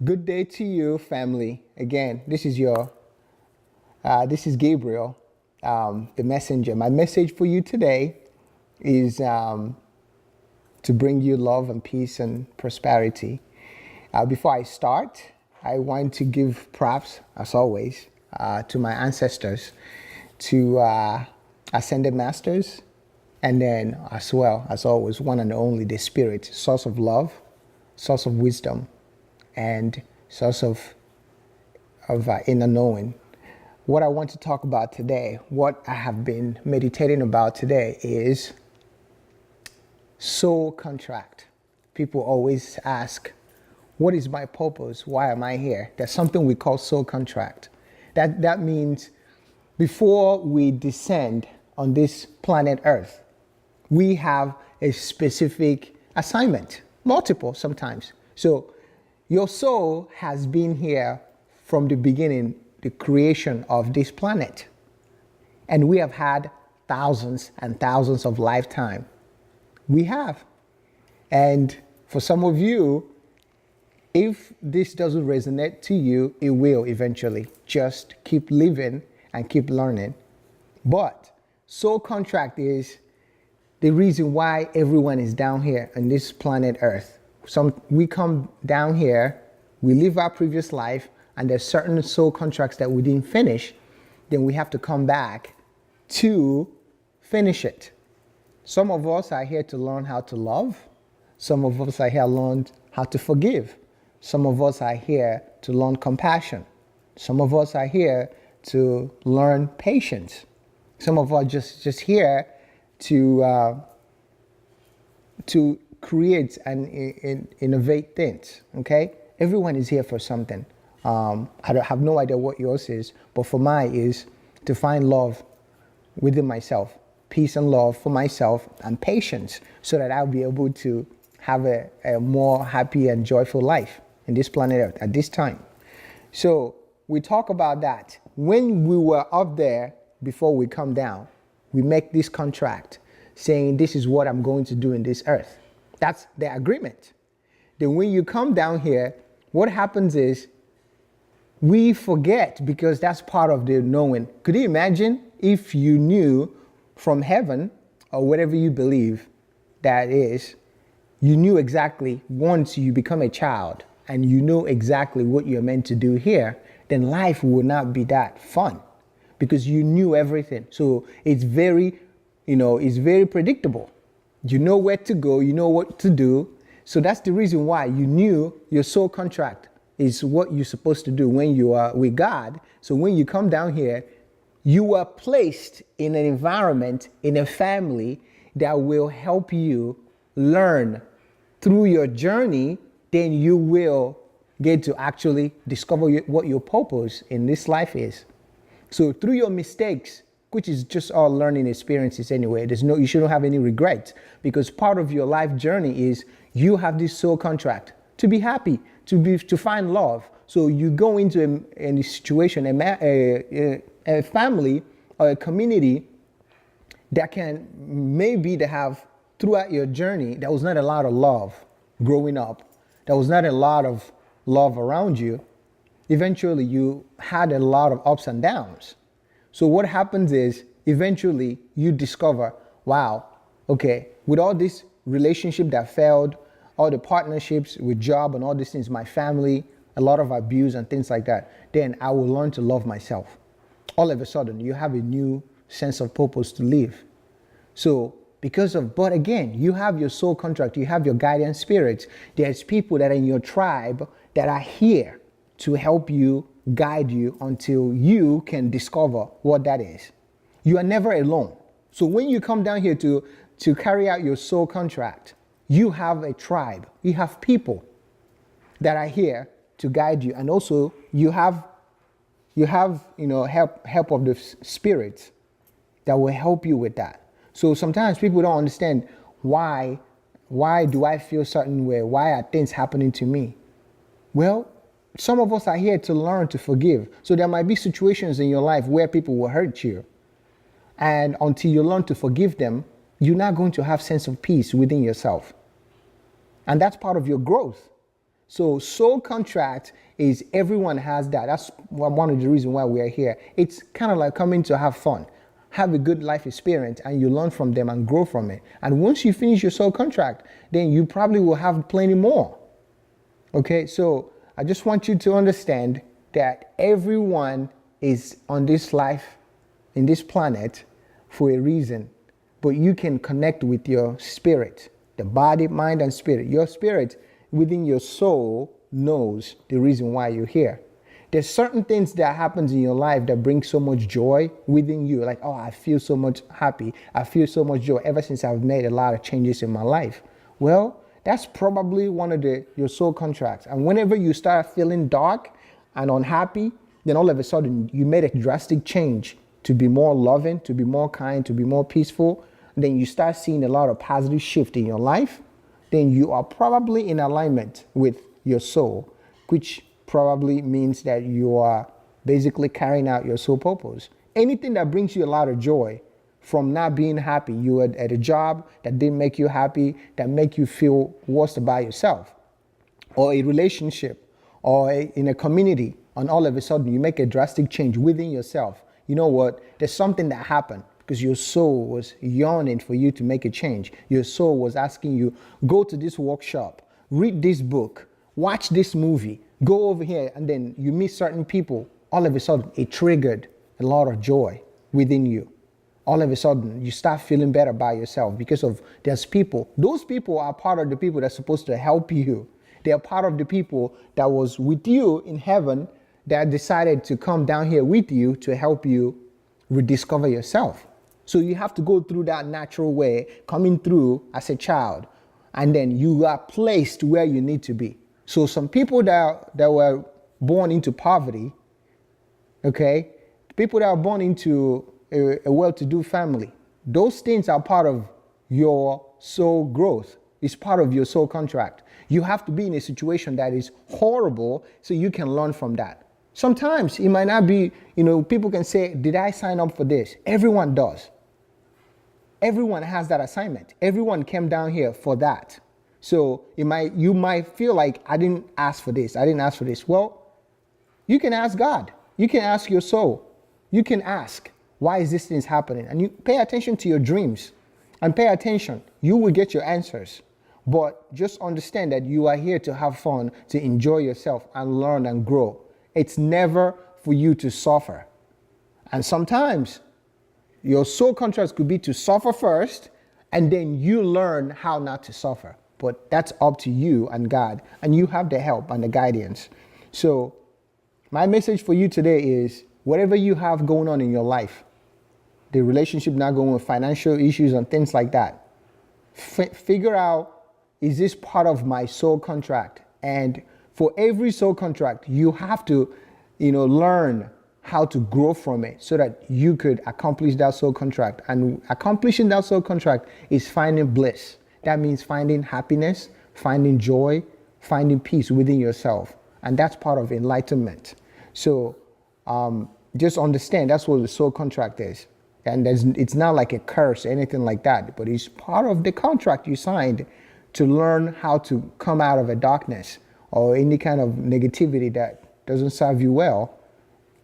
Good day to you, family. Again, this is Gabriel, the messenger. My message for you today is to bring you love and peace and prosperity. Before I start, I want to give props, as always, to my ancestors, to ascended masters, and then as well, as always, one and only, the Spirit, source of love, source of wisdom, and source of inner knowing. What I want to talk about today, what I have been meditating about today, is soul contract. People always ask, what is my purpose? Why am I here? There's something we call soul contract. That means before we descend on this planet Earth, we have a specific assignment, multiple sometimes. So your soul has been here from the beginning, the creation of this planet. And we have had thousands and thousands of lifetimes. We have. And for some of you, if this doesn't resonate to you, it will eventually. Just keep living and keep learning. But soul contract is the reason why everyone is down here on this planet Earth. We come down here, we live our previous life, and there's certain soul contracts that we didn't finish, then we have to come back to finish it. Some of us are here to learn how to love. Some of us are here to learn how to forgive. Some of us are here to learn compassion. Some of us are here to learn patience. Some of us just here to create and innovate things, okay? Everyone is here for something. I have no idea what yours is, but for mine is to find love within myself, peace and love for myself, and patience, so that I'll be able to have a more happy and joyful life in this planet Earth at this time. So we talk about that. When we were up there, before we come down, we make this contract saying this is what I'm going to do in this earth. That's the agreement. Then when you come down here, what happens is we forget, because that's part of the knowing. Could you imagine if you knew from heaven, or whatever you believe that is, you knew exactly once you become a child and you know exactly what you're meant to do here, then life would not be that fun, because you knew everything. So it's very predictable. You know where to go, you know what to do. So that's the reason why you knew your soul contract is what you're supposed to do when you are with God. So when you come down here, you are placed in an environment, in a family that will help you learn through your journey. Then you will get to actually discover what your purpose in this life is. So through your mistakes, which is just all learning experiences anyway, you shouldn't have any regrets, because part of your life journey is you have this soul contract to be happy, to find love. So you go into a situation, a family or a community that can maybe they have throughout your journey, there was not a lot of love growing up. There was not a lot of love around you. Eventually you had a lot of ups and downs. So what happens is eventually you discover, wow, okay, with all this relationship that failed, all the partnerships with job and all these things, my family, a lot of abuse and things like that, then I will learn to love myself. All of a sudden, you have a new sense of purpose to live. So but again, you have your soul contract, you have your guardian spirits. There's people that are in your tribe that are here to help you, guide you until you can discover what that is. You are never alone. So when you come down here to carry out your soul contract, you have a tribe, you have people that are here to guide you, and also you have help of the spirits that will help you with that. So sometimes people don't understand why do I feel certain way? Why are things happening to me? Well, some of us are here to learn to forgive. So there might be situations in your life where people will hurt you. And until you learn to forgive them, you're not going to have sense of peace within yourself. And that's part of your growth. So soul contract is everyone has that. That's one of the reasons why we are here. It's kind of like coming to have fun, have a good life experience, and you learn from them and grow from it. And once you finish your soul contract, then you probably will have plenty more. Okay, so I just want you to understand that everyone is on this life, in this planet, for a reason. But you can connect with your spirit, the body, mind, and spirit. Your spirit within your soul knows the reason why you're here. There's certain things that happens in your life that bring so much joy within you. Like, oh, I feel so much happy. I feel so much joy ever since I've made a lot of changes in my life. Well, that's probably one of your soul contracts. And whenever you start feeling dark and unhappy, then all of a sudden you made a drastic change to be more loving, to be more kind, to be more peaceful. And then you start seeing a lot of positive shift in your life. Then you are probably in alignment with your soul, which probably means that you are basically carrying out your soul purpose. Anything that brings you a lot of joy, from not being happy, you were at a job that didn't make you happy, that make you feel worse about yourself, or a relationship, or in a community, and all of a sudden you make a drastic change within yourself. You know what? There's something that happened because your soul was yearning for you to make a change. Your soul was asking you, go to this workshop, read this book, watch this movie, go over here, and then you meet certain people. All of a sudden, it triggered a lot of joy within you. All of a sudden, you start feeling better by yourself because of there's people. Those people are part of the people that's supposed to help you. They are part of the people that was with you in heaven that decided to come down here with you to help you rediscover yourself. So you have to go through that natural way, coming through as a child, and then you are placed where you need to be. So some people that were born into poverty, okay, people that are born into a well-to-do family, those things are part of your soul growth. It's part of your soul contract. You have to be in a situation that is horrible so you can learn from that. Sometimes it might not be, people can say, did I sign up for this? Everyone does. Everyone has that assignment. Everyone came down here for that. So you might feel like, I didn't ask for this. I didn't ask for this. Well, you can ask God. You can ask your soul. You can ask, why is this thing happening? And you pay attention to your dreams and pay attention. You will get your answers. But just understand that you are here to have fun, to enjoy yourself and learn and grow. It's never for you to suffer. And sometimes your soul contract could be to suffer first, and then you learn how not to suffer. But that's up to you and God, and you have the help and the guidance. So my message for you today is, whatever you have going on in your life, the relationship not going with financial issues and things like that, figure out, is this part of my soul contract? And for every soul contract, you have to, learn how to grow from it so that you could accomplish that soul contract. And accomplishing that soul contract is finding bliss. That means finding happiness, finding joy, finding peace within yourself. And that's part of enlightenment. So just understand that's what the soul contract is. And it's not like a curse or anything like that, but it's part of the contract you signed to learn how to come out of a darkness or any kind of negativity that doesn't serve you well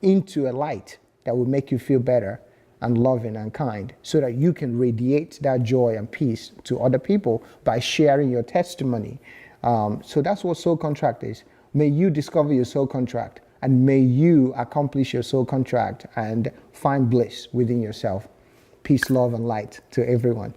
into a light that will make you feel better and loving and kind, so that you can radiate that joy and peace to other people by sharing your testimony. So that's what soul contract is. May you discover your soul contract, and may you accomplish your soul contract and find bliss within yourself. Peace, love, and light to everyone.